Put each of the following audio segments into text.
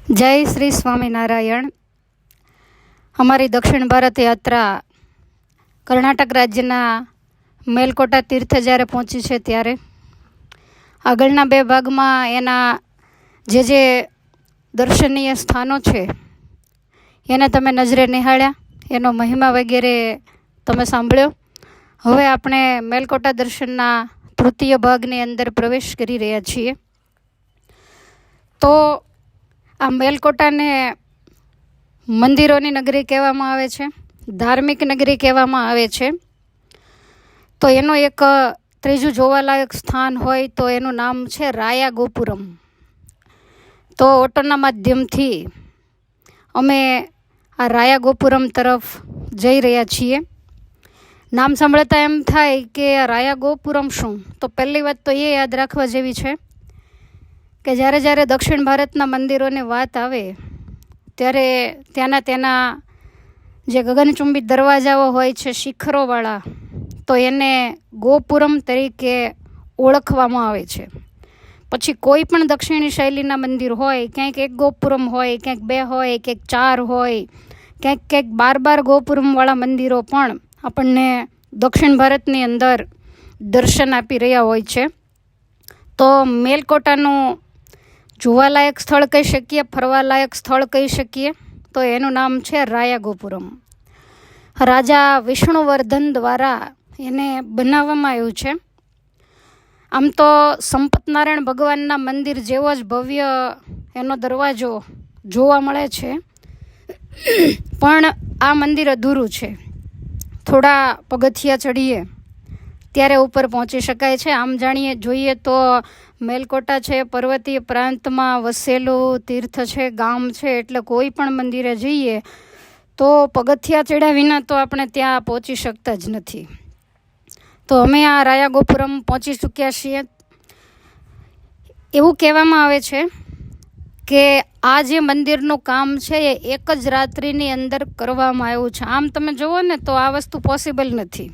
જય શ્રી સ્વામિનારાયણ. અમારી દક્ષિણ ભારત યાત્રા કર્ણાટક રાજ્યના મેલકોટા તીર્થ જ્યારે પહોંચી છે ત્યારે આગળના બે ભાગમાં એના જે દર્શનીય સ્થાનો છે એને તમે નજરે નિહાળ્યા, એનો મહિમા વગેરે તમે સાંભળ્યો. હવે આપણે મેલકોટા દર્શનના તૃતીય ભાગની અંદર પ્રવેશ કરી રહ્યા છીએ. તો આ મેલકોટાને મંદિરોની નગરી કહેવામાં આવે છે, ધાર્મિક નગરી કહેવામાં આવે છે. તો એનું એક ત્રીજું જોવાલાયક સ્થાન હોય તો એનું નામ છે રાયા ગોપુરમ. તો ઓટોના માધ્યમથી અમે આ રાયા ગોપુરમ તરફ જઈ રહ્યા છીએ. નામ સાંભળતા એમ થાય કે રાયા ગોપુરમ શું? તો પહેલી વાત તો એ યાદ રાખવા જેવી છે કે જ્યારે દક્ષિણ ભારતના મંદિરોની વાત આવે ત્યારે તેના જે ગગનચુંબી દરવાજાઓ હોય છે શિખરોવાળા, તો એને ગોપુરમ તરીકે ઓળખવામાં આવે છે. પછી કોઈ પણ દક્ષિણી શૈલીના મંદિર હોય, ક્યાંક એક ગોપુરમ હોય, ક્યાંક બે હોય, ક્યાંક ચાર હોય, ક્યાંક 12 ગોપુરમવાળા મંદિરો પણ આપણને દક્ષિણ ભારતની અંદર દર્શન આપી રહ્યા હોય છે. તો મેલકોટાનું જોવાલાયક સ્થળ કહી શકીએ, ફરવાલાયક સ્થળ કહી શકીએ, તો એનું નામ છે રાયા ગોપુરમ. રાજા વિષ્ણુવર્ધન દ્વારા એને બનાવવામાં આવ્યું છે. આમ તો સંપતનારાયણ ભગવાનના મંદિર જેવો જ ભવ્ય એનો દરવાજો જોવા મળે છે, પણ આ મંદિર અધૂરું છે. થોડા પગથિયા ચડીએ ત્યારે ઉપર પહોંચી શકાય છે. આમ જોઈએ તો મેલકોટા છે પર્વતીય પ્રાંતમાં વસેલું તીર્થ છે, ગામ છે, એટલે કોઈ પણ મંદિરે જઈએ તો પગથિયા ચડ્યા વિના તો આપણે ત્યાં પહોંચી શકતા જ નથી. તો અમે આ રાયા ગોપુરમ પહોંચી ચૂક્યા છીએ. એવું કહેવામાં આવે છે કે આ જે મંદિરનું કામ છે એ એક જ રાત્રિની અંદર કરવામાં આવ્યું છે. આમ તમે જુઓ ને તો આ વસ્તુ પોસિબલ નથી,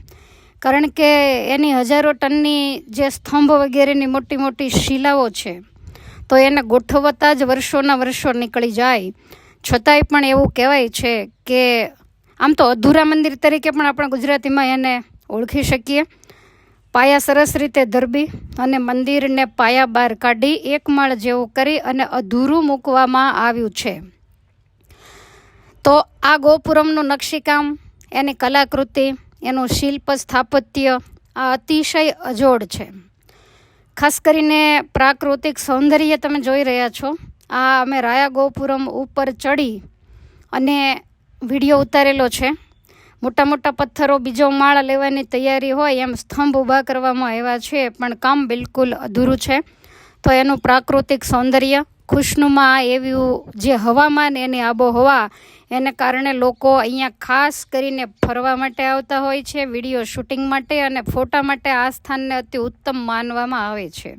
કારણ કે એની હજારો ટનની જે સ્તંભ વગેરેની મોટી શિલાઓ છે તો એને ગોઠવતા જ વર્ષોના વર્ષો નીકળી જાય. છતાંય પણ એવું કહેવાય છે કે આમ તો અધૂરા મંદિર તરીકે પણ આપણે ગુજરાતીમાં એને ઓળખી શકીએ. પાયા સરસ રીતે ધરબી અને મંદિરને પાયા બહાર કાઢી એક માળ જેવું કરી અને અધૂરું મૂકવામાં આવ્યું છે. તો આ ગોપુરમનું નકશીકામ, એની કલાકૃતિ, એનું શિલ્પ સ્થાપત્ય આ અતિશય અજોડ છે. ખાસ કરીને પ્રાકૃતિક સૌંદર્ય તમે જોઈ રહ્યા છો. આ અમે રાયા ગોપુરમ ઉપર ચડી અને વિડીયો ઉતારેલો છે. મોટા પથ્થરો બીજો માળ લેવાની તૈયારી હોય એમ સ્તંભ ઊભા કરવામાં આવ્યા છે, પણ કામ બિલકુલ અધૂરું છે. તો એનું પ્રાકૃતિક સૌંદર્ય, ખુશનુમા એવું જે હવામાન, એની આબોહવા, એને કારણે લોકો અહીંયા ખાસ કરીને ફરવા માટે આવતા હોય છે, વિડીયો શૂટિંગ માટે અને ફોટા માટે આ સ્થાનને અતિ ઉત્તમ માનવામાં આવે છે.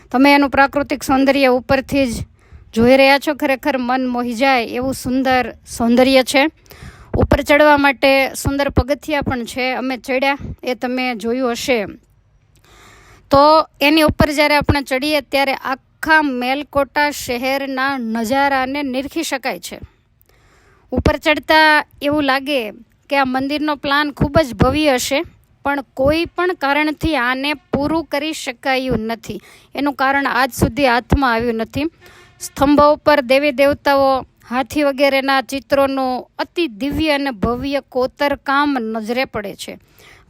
તમે એનું પ્રાકૃતિક સૌંદર્ય ઉપરથી જ જોઈ રહ્યા છો. ખરેખર મન મોહી જાય એવું સુંદર સૌંદર્ય છે. ઉપર ચડવા માટે સુંદર પગથિયા પણ છે, અમે ચડ્યા એ તમે જોયું હશે. તો એની ઉપર જ્યારે આપણે ચડીએ ત્યારે આખા મેલકોટા શહેરના નજારાને નિરખી શકાય છે. ઉપર ચડતા એવું લાગે કે આ મંદિરનો પ્લાન ખૂબ જ ભવ્ય હશે, પણ કોઈ પણ કારણથી આને પૂરું કરી શકાયું નથી. એનું કારણ આજ સુધી હાથમાં આવ્યું નથી. સ્તંભો ઉપર દેવી દેવતાઓ, હાથી વગેરેના ચિત્રોનું અતિ દિવ્ય અને ભવ્ય કોતરકામ નજરે પડે છે.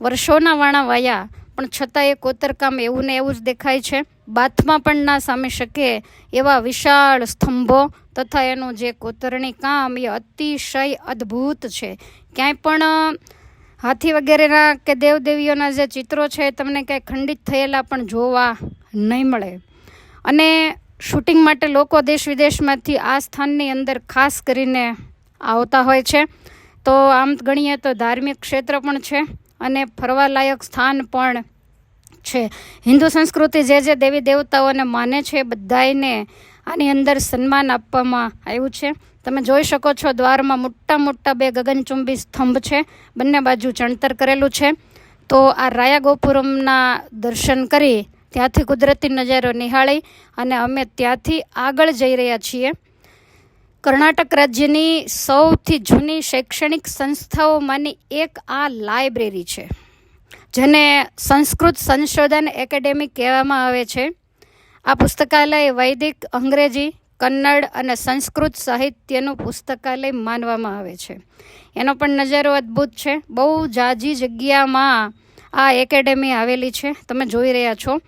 વર્ષોના વાણા વાયા, પણ છતાં એ કોતરકામ એવું ને એવું જ દેખાય છે. બાથમાં પણ ના સામી શકે એવા વિશાળ સ્તંભો તથા એનું જે કોતરણી કામ એ અતિશય અદ્ભુત છે. ક્યાંય પણ હાથી વગેરેના કે દેવદેવીઓના જે ચિત્રો છે તમને ક્યાંય ખંડિત થયેલા પણ જોવા નહીં મળે. અને શૂટિંગ માટે લોકો દેશ વિદેશમાંથી આ સ્થાનની અંદર ખાસ કરીને આવતા હોય છે. તો આમ ગણીએ તો ધાર્મિક ક્ષેત્ર પણ છે અને ફરવાલાયક સ્થાન પણ છે. હિન્દુ સંસ્કૃતિ જે દેવી દેવતાઓને માને છે બધાને આની અંદર સન્માન આપવામાં આવ્યું છે. તમે જોઈ શકો છો દ્વારમાં મોટા 2 ગગનચુંબી સ્તંભ છે, બંને બાજુ ચણતર કરેલું છે. તો આ રાયા ગોપુરમના દર્શન કરી ત્યાંથી કુદરતી નજારો નિહાળી અને અમે ત્યાંથી આગળ જઈ રહ્યા છીએ. કર્ણાટક રાજ્યની સૌથી જૂની શૈક્ષણિક સંસ્થાઓમાંની એક આ લાઇબ્રેરી છે, જેને સંસ્કૃત સંશોધન એકેડેમી કહેવામાં આવે છે. આ પુસ્તકાલય વૈદિક, અંગ્રેજી, કન્નડ અને સંસ્કૃત સાહિત્યનું પુસ્તકાલય માનવામાં આવે છે. એનો પણ નજારો અદ્ભુત છે. બહુ જાજી જગ્યામાં આ એકેડેમી આવેલી છે. તમે જોઈ રહ્યા છો.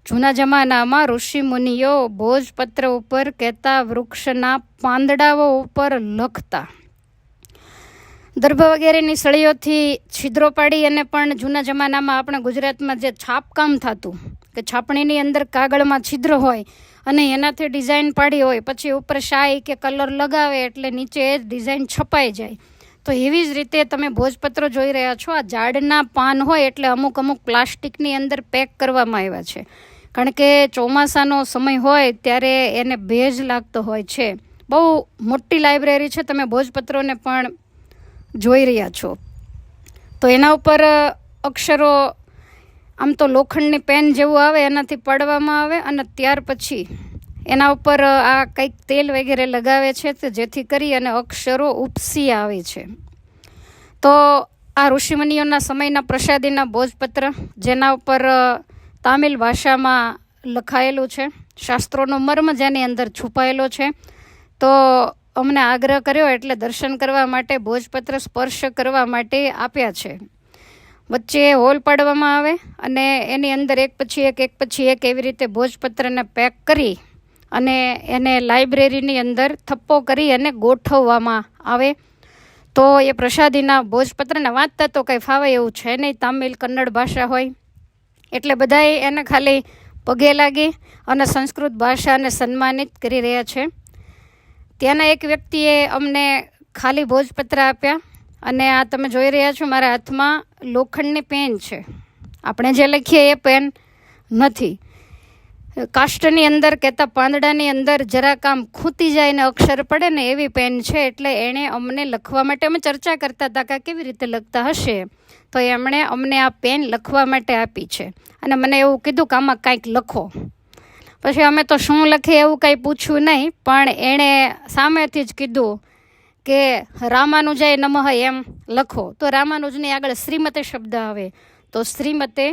જૂના જમાનામાં ઋષિ મુનિઓ ભોજપત્ર ઉપર કહેતા વૃક્ષના પાંદડાઓ ઉપર લખતા. દર્ભ વગેરેની સળીઓથી છિદ્રો પાડી અને પણ જૂના જમાનામાં આપણા ગુજરાતમાં જે છાપકામ થતું, કે છાપણીની અંદર કાગળમાં છિદ્ર હોય અને એનાથી ડિઝાઇન પાડી હોય, પછી ઉપર શાઈ કે કલર લગાવે એટલે નીચે એ જ ડિઝાઇન છપાઈ જાય. તો એવી જ રીતે તમે ભોજપત્રો જોઈ રહ્યા છો. આ ઝાડના પાન હોય એટલે અમુક પ્લાસ્ટિકની અંદર પેક કરવામાં આવ્યા છે, કારણ કે ચોમાસાનો સમય હોય ત્યારે એને ભેજ લાગતો હોય છે. બહુ મોટી લાઇબ્રેરી છે. તમે ભોજપત્રોને પણ જોઈ રહ્યા છો. તો એના ઉપર અક્ષરો આમ તો લોખંડની પેન જેવું આવે એનાથી પાડવામાં આવે અને ત્યાર પછી એના ઉપર આ કંઈક તેલ વગેરે લગાવે છે, જેથી કરી અને અક્ષરો ઉપસી આવે છે. તો આ ઋષિમુનિઓના સમયના પ્રસાદીના ભોજપત્ર, જેના ઉપર તામિલ ભાષામાં લખાયેલું છે, શાસ્ત્રોનો મર્મ જેની અંદર છુપાયેલો છે. તો અમને આગ્રહ કર્યો એટલે દર્શન કરવા માટે, ભોજપત્ર સ્પર્શ કરવા માટે આપ્યા છે. વચ્ચે હોલ પાડવામાં આવે અને એની અંદર એક પછી એક એવી રીતે ભોજપત્રને પેક કરી અને એને લાઇબ્રેરીની અંદર થપ્પો કરી અને ગોઠવવામાં આવે. તો એ પ્રસાદીના ભોજપત્રને વાંચતા તો કંઈ ફાવે એવું છે નહીં. તામિલ, કન્નડ ભાષા હોય એટલે બધાએ એને ખાલી પગે લાગી અને સંસ્કૃત ભાષાને સન્માનિત કરી રહ્યા છે. ત્યાંના એક વ્યક્તિએ અમને ખાલી ભોજપત્ર આપ્યા અને આ તમે જોઈ રહ્યા છો મારા હાથમાં લોખંડની પેન છે. આપણે જે લખીએ એ પેન નથી. કાષ્ટની અંદર કહેતા પાંદડાની અંદર જરાક આમ ખૂંતી જાય ને અક્ષર પડે ને એવી પેન છે. એટલે એણે અમને લખવા માટે, અમે ચર્ચા કરતા હતા કે કેવી રીતે લખતા હશે, તો એમણે અમને આ પેન લખવા માટે આપી છે અને મને એવું કીધું કે આમાં કાંઈક લખો. પછી અમે તો શું લખીએ એવું કાંઈ પૂછ્યું નહીં, પણ એણે સામેથી જ કીધું કે રામાનુજાય નમઃ એમ લખો. તો રામાનુજની આગળ શ્રીમતે શબ્દ આવે, તો શ્રીમતે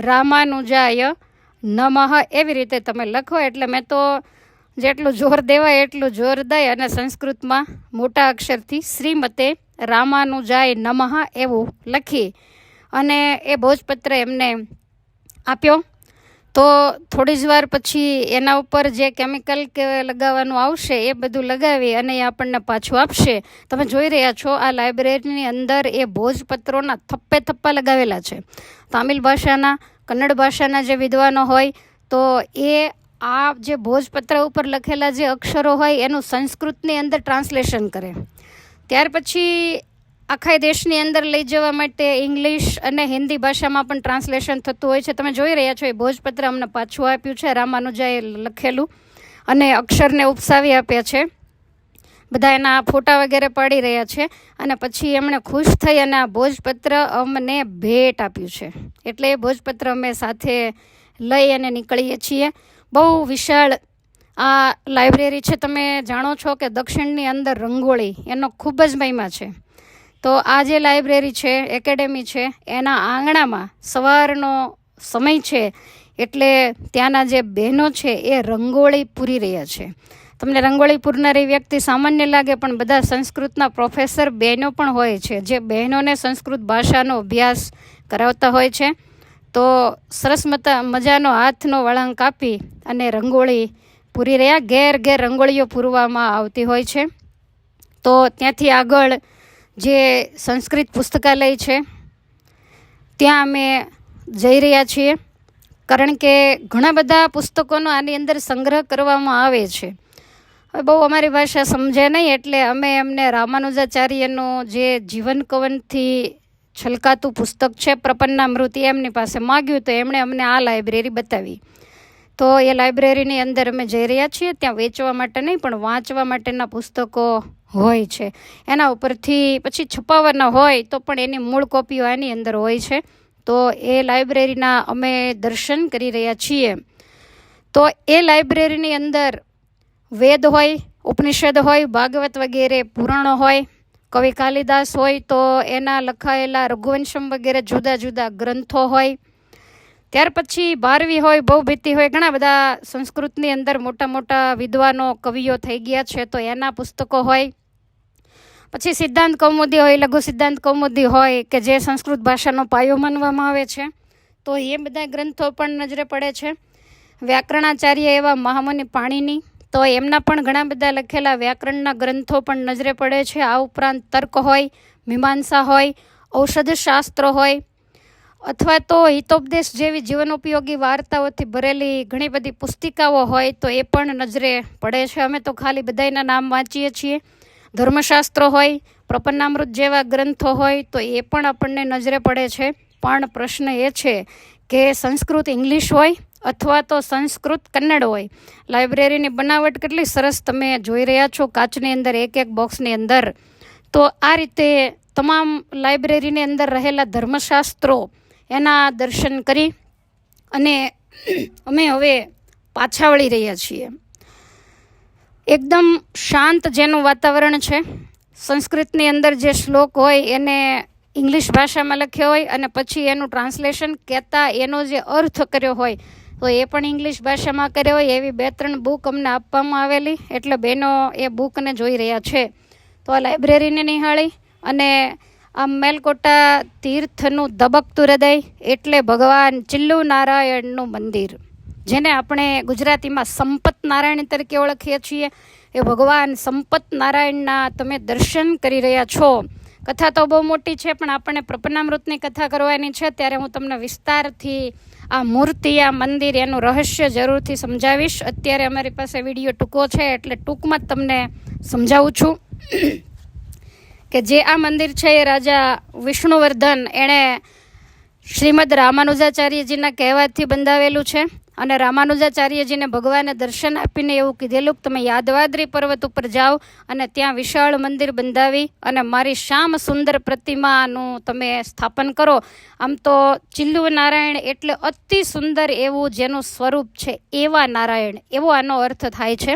રામાનુજાય નમઃ એવી રીતે તમે લખો. એટલે મેં તો જેટલું જોર દેવાય એટલું જોર દઈ અને સંસ્કૃતમાં મોટા અક્ષરથી શ્રીમતે રામાનુજાય નમઃ એવું લખી અને એ ભોજપત્ર એમને આપ્યો. તો થોડી જ વાર પછી એના ઉપર જે કેમિકલ કે લગાવવાનું આવશે એ બધું લગાવી અને એ આપણને પાછું આપશે. તમે જોઈ રહ્યા છો આ લાઇબ્રેરીની અંદર એ ભોજપત્રોના થપ્પે થપ્પા લગાવેલા છે. તામિલ ભાષાના, કન્નડ ભાષાના જે વિદ્વાનો હોય તો એ આ જે ભોજપત્ર ઉપર લખેલા જે અક્ષરો હોય એનું સંસ્કૃતની અંદર ટ્રાન્સલેશન કરે. ત્યાર પછી આખા દેશની અંદર લઈ જવા માટે ઇંગ્લિશ અને હિન્દી ભાષામાં પણ ટ્રાન્સલેશન થતું હોય છે. તમે જોઈ રહ્યા છો એ ભોજપત્ર અમને પાછું આપ્યું છે, રામાનુજાએ લખેલું અને અક્ષરને ઉપસાવી આપ્યા છે. બધા એના ફોટા વગેરે પાડી રહ્યા છે અને પછી એમણે ખુશ થઈ અને આ ભોજપત્ર અમને ભેટ આપ્યું છે. એટલે એ ભોજપત્ર અમે સાથે લઈ અને નીકળીએ છીએ. બહુ વિશાળ આ લાઇબ્રેરી છે. તમે જાણો છો કે દક્ષિણની અંદર રંગોળી એનો ખૂબ જ મહિમા છે. તો આ જે લાઇબ્રેરી છે, એકેડેમી છે, એના આંગણામાં સવારનો સમય છે એટલે ત્યાંના જે બહેનો છે એ રંગોળી પૂરી રહ્યા છે. તમને રંગોળી પૂરનારી વ્યક્તિ સામાન્ય લાગે, પણ બધા સંસ્કૃતના પ્રોફેસર બહેનો પણ હોય છે જે બહેનોને સંસ્કૃત ભાષાનો અભ્યાસ કરાવતા હોય છે. તો સરસ મજાનો હાથનો વળાંક આપી અને રંગોળી પૂરી રહ્યા. ઘેર ઘેર રંગોળીઓ પૂરવામાં આવતી હોય છે. તો ત્યાંથી આગળ જે સંસ્કૃત પુસ્તકાલય છે ત્યાં અમે જઈ રહ્યા છીએ, કારણ કે ઘણા બધા પુસ્તકોનો આની અંદર સંગ્રહ કરવામાં આવે છે. હવે બહુ અમારી ભાષા સમજે નહીં એટલે અમે એમને રામાનુજાચાર્યનું જે જીવન કવનથી છલકાતું પુસ્તક છે પ્રપન્નામૃતિ એમની પાસે માગ્યું, તો એમણે અમને આ લાઇબ્રેરી બતાવી. તો એ લાઇબ્રેરીની અંદર અમે જઈ રહ્યા છીએ. ત્યાં વેચવા માટે નહીં પણ વાંચવા માટેના પુસ્તકો હોય છે. એના ઉપરથી પછી છપાવવાના હોય તો પણ એની મૂળ કોપીઓ આની અંદર હોય છે. તો એ લાઇબ્રેરીના અમે દર્શન કરી રહ્યા છીએ. તો એ લાઇબ્રેરીની અંદર વેદ હોય, ઉપનિષદ હોય, ભાગવત વગેરે પુરાણો હોય, કવિ કાલિદાસ હોય તો એના લખાયેલા રઘુવંશમ વગેરે જુદા જુદા ગ્રંથો હોય. ત્યાર પછી ભારવી હોય, ભવભીતિ હોય, ઘણા બધા સંસ્કૃતની અંદર મોટા મોટા વિદ્વાનો કવિઓ થઈ ગયા છે તો એના પુસ્તકો હોય. પછી સિદ્ધાંત કૌમુદી હોય, લઘુ સિદ્ધાંત કૌમુદી હોય કે જે સંસ્કૃત ભાષાનો પાયો માનવામાં આવે છે તો એ બધા ગ્રંથો પણ નજરે પડે છે. વ્યાકરણાચાર્ય એવા મહામુનિ પાણીની તો એમના પણ ઘણા બધા લખેલા વ્યાકરણના ગ્રંથો પણ નજરે પડે છે. આ ઉપરાંત તર્ક હોય, મીમાંસા હોય, ઔષધશાસ્ત્ર હોય અથવા તો હિતોપદેશ જેવી જીવનોપયોગી વાર્તાઓથી ભરેલી ઘણી બધી પુસ્તિકાઓ હોય તો એ પણ નજરે પડે છે. અમે તો ખાલી બધાના નામ વાંચીએ છીએ. ધર્મશાસ્ત્રો હોય, પ્રપન્નામૃત જેવા ગ્રંથો હોય તો એ પણ આપણને નજરે પડે છે. પણ પ્રશ્ન એ છે કે સંસ્કૃત ઇંગ્લિશ હોય અથવા તો સંસ્કૃત કન્નડ હોય. લાઇબ્રેરીની બનાવટ કેટલી સરસ તમે જોઈ રહ્યા છો, કાચની અંદર એક એક બોક્સની અંદર. તો આ રીતે તમામ લાઇબ્રેરીની અંદર રહેલા ધર્મશાસ્ત્રો એના દર્શન કરી અને અમે હવે પાછા વળી રહ્યા છીએ. એકદમ શાંત જેનું વાતાવરણ છે. સંસ્કૃતની અંદર જે શ્લોક હોય એને ઇંગ્લિશ ભાષામાં લખ્યો હોય અને પછી એનું ટ્રાન્સલેશન કહેતા એનો જે અર્થ કર્યો હોય તો એ પણ ઇંગ્લિશ ભાષામાં કર્યો હોય. એવી 2-3 બુક અમને આપવામાં આવેલી, એટલે બહેનો એ બુકને જોઈ રહ્યા છે. તો આ લાઇબ્રેરીને નિહાળી અને આ મેલકોટા તીર્થનું ધબકતું હૃદય એટલે ભગવાન ચિલ્લુ નારાયણનું મંદિર, જેને આપણે ગુજરાતીમાં સંપત નારાયણ તરીકે ઓળખીએ છીએ. એ ભગવાન સંપત નારાયણના તમે દર્શન કરી રહ્યા છો. કથા તો બહુ મોટી છે પણ આપણને પ્રપન્નામૃતની કથા કરવાની છે ત્યારે હું તમને વિસ્તારથી આ મૂર્તિ, આ મંદિર, એનું રહસ્ય જરૂરથી સમજાવીશ. અત્યારે અમારી પાસે વિડીયો ટૂંકો છે એટલે ટૂંકમાં જ તમને સમજાવું છું કે જે આ મંદિર છે એ રાજા વિષ્ણુવર્ધન એણે શ્રીમદ રામાનુજાચાર્યજીના કહેવાથી બંધાવેલું છે. અને રામાનુજાચાર્યજીને ભગવાને દર્શન આપીને એવું કીધેલું કે તમે યાદવાદ્રી પર્વત ઉપર જાઓ અને ત્યાં વિશાળ મંદિર બંધાવી અને મારી શ્યામ સુંદર પ્રતિમાનું તમે સ્થાપન કરો. આમ તો ચિલ્લુ નારાયણ એટલે અતિ સુંદર એવું જેનું સ્વરૂપ છે એવા નારાયણ, એવો આનો અર્થ થાય છે.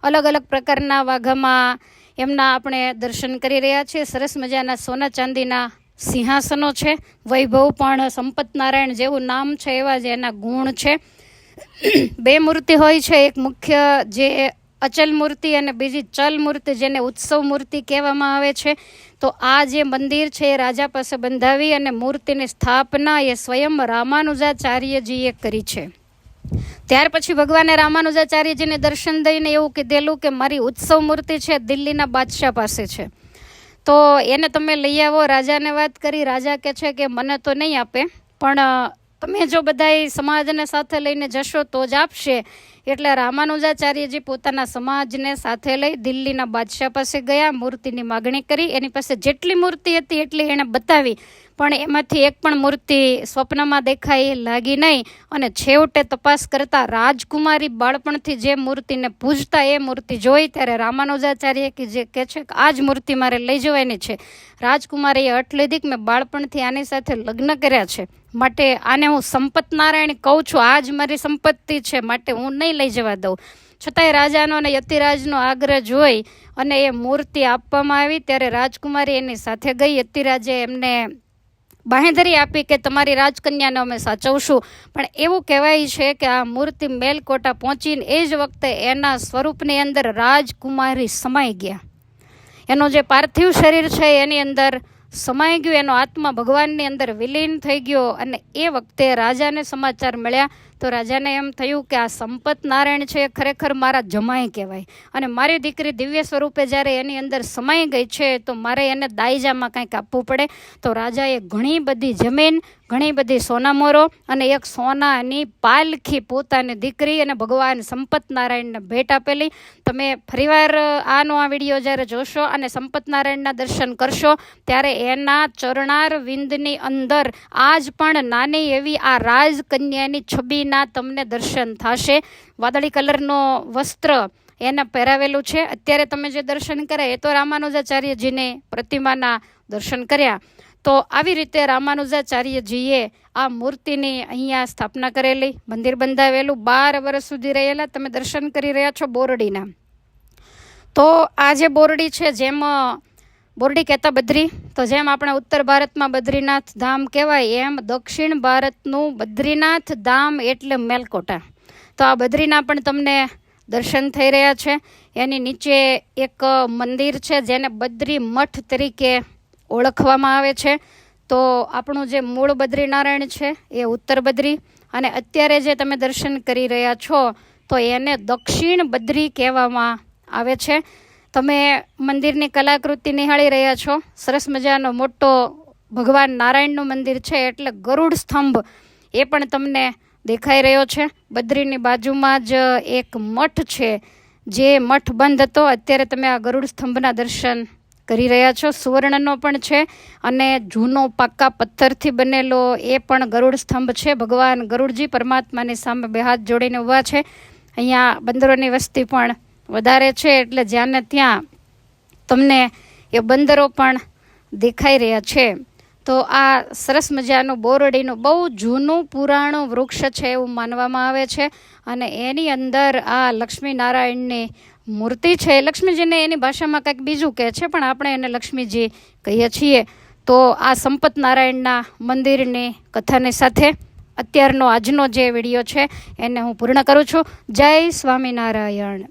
અલગ અલગ પ્રકારના વાઘામાં એમના આપણે દર્શન કરી રહ્યા છીએ. સરસ મજાના સોના ચાંદીના સિંહાસનો છે. વૈભવ પણ સંપત નારાયણ જેવું નામ છે એવા જ એના ગુણ છે. 2 મૂર્તિ હોય છે, એક મુખ્ય જે અચલ મૂર્તિ અને બીજી ચલ મૂર્તિ જેને ઉત્સવ મૂર્તિ કહેવામાં આવે છે. તો આ જે મંદિર છે એ રાજા પાસે બંધાવી અને મૂર્તિની સ્થાપના એ સ્વયં રામાનુજાચાર્યજીએ કરી છે. ત્યાર પછી ભગવાને રામાનુજાચાર્યજીને દર્શન દઈને એવું કીધેલું કે મારી ઉત્સવ મૂર્તિ છે દિલ્હીના બાદશાહ પાસે છે તો એને તમે લઈ આવો. રાજાને વાત કરી, રાજા કહે છે કે મને તો નહીં આપે પણ તમે જો બધાય સમાજને સાથે લઈને જશો તો જ આપશે. એટલે રામાનુજાચાર્યજી પોતાના સમાજને સાથે લઈ દિલ્હીના બાદશાહ પાસે ગયા, મૂર્તિની માગણી કરી. એની પાસે જેટલી મૂર્તિ હતી એટલી એણે બતાવી પણ એમાંથી એક પણ મૂર્તિ સ્વપ્નમાં દેખાઈ લાગી નહીં. અને છેવટે તપાસ કરતા રાજકુમારી બાળપણથી જે મૂર્તિને પૂજતા એ મૂર્તિ જોઈ ત્યારે રામાનુજાચાર્ય કે જે કહે છે કે આ જ મૂર્તિ મારે લઈ જવાની છે. રાજકુમારીએ અટ લીધી કે મેં બાળપણથી આની સાથે લગ્ન કર્યા છે માટે આને હું સંપત નારાયણ કહું છું, આ જ મારી સંપત્તિ છે માટે હું નહીં લઈ જવા દઉં. છતાંય રાજાનો અને યતિરાજનો આગ્રહ જોઈ અને એ મૂર્તિ આપવામાં આવી ત્યારે રાજકુમારી એની સાથે ગઈ. યતિરાજે એમને બાંહેધરી આપી કે તમારી રાજકન્યાને અમે સાચવશું. પણ એવું કહેવાય છે કે આ મૂર્તિ મેલકોટા પહોંચીને એ જ વખતે એના સ્વરૂપની અંદર રાજકુમારી સમાઈ ગયા. એનું જે પાર્થિવ શરીર છે એની અંદર સમાઈ ગયું, એનો આત્મા ભગવાનની અંદર વિલીન થઈ ગયો. અને એ વખતે રાજાને સમાચાર મળ્યા તો રાજાને એમ થયું કે આ સંપત નારાયણ છે એ ખરેખર મારા જમાઈ કહેવાય અને મારી દીકરી દિવ્ય સ્વરૂપે જ્યારે એની અંદર સમાઈ ગઈ છે તો મારે એને દાયજામાં કંઈક આપવું પડે. તો રાજાએ ઘણી બધી જમીન, ઘણી બધી સોનામોરો અને એક સોનાની પાલખી પોતાની દીકરી અને ભગવાન સંપત નારાયણને ભેટ આપેલી. તમે ફરીવાર આ વિડીયો જ્યારે જોશો અને સંપત નારાયણના દર્શન કરશો ત્યારે એના ચરણાર વિંદની અંદર આજ પણ નાની એવી આ રાજકન્યાની છબીના તમને દર્શન થશે. વાદળી કલરનો વસ્ત્ર એને પહેરાવેલું છે. અત્યારે તમે જે દર્શન કર્યા એ તો રામાનુજાચાર્યજીને પ્રતિમાના દર્શન કર્યા. તો આવી રીતે રામાનુજાચાર્યજીએ આ મૂર્તિની અહીંયા સ્થાપના કરેલી, મંદિર બંધાવેલું, 12 વર્ષ સુધી રહેલા. તમે દર્શન કરી રહ્યા છો બોરડીના. તો આ જે બોરડી છે, જેમ બોરડી કહેતા બદ્રી, તો જેમ આપણે ઉત્તર ભારતમાં બદ્રીનાથ ધામ કહેવાય, એમ દક્ષિણ ભારતનું બદ્રીનાથ ધામ એટલે મેલકોટા. તો આ બદ્રીના પણ તમને દર્શન થઈ રહ્યા છે. એની નીચે એક મંદિર છે જેને બદ્રી મઠ તરીકે ઓળખવામાં આવે છે. તો આપણું જે મૂળ બદ્રીનારાયણ છે એ ઉત્તર બદ્રી, અને અત્યારે જે તમે દર્શન કરી રહ્યા છો તો એને દક્ષિણ બદ્રી કહેવામાં આવે છે. તમે મંદિરની કલાકૃતિ નિહાળી રહ્યા છો. સરસ મજાનો મોટો ભગવાન નારાયણનું મંદિર છે, એટલે ગરુડ સ્તંભ એ પણ તમને દેખાઈ રહ્યો છે. બદ્રીની બાજુમાં જ એક મઠ છે, જે મઠ બંધ હતો. અત્યારે તમે આ ગરુડ સ્તંભના દર્શન કરી રહ્યા છો. સુવર્ણનો પણ છે અને જૂનો પાક્કા પથ્થરથી બનેલો એ પણ ગરુડ સ્તંભ છે. ભગવાન ગરુડજી પરમાત્માની સામે બે હાથ જોડીને ઊભા છે. અહીંયા બંદરોની વસ્તી પણ વધારે છે, એટલે જ્યાં ને ત્યાં તમને એ બંદરો પણ દેખાઈ રહ્યા છે. તો આ સરસ મજાનું બોરડીનું બહુ જૂનું પુરાણું વૃક્ષ છે એવું માનવામાં આવે છે. અને એની અંદર આ લક્ષ્મીનારાયણની મૂર્તિ છે. લક્ષ્મીજીને એની ભાષામાં કંઈક બીજું કહે છે, પણ આપણે એને લક્ષ્મીજી કહીએ છીએ. તો આ સંપત નારાયણના મંદિરની કથાની સાથે અત્યારનો આજનો જે વિડીયો છે એને હું પૂર્ણ કરું છું. જય સ્વામિનારાયણ.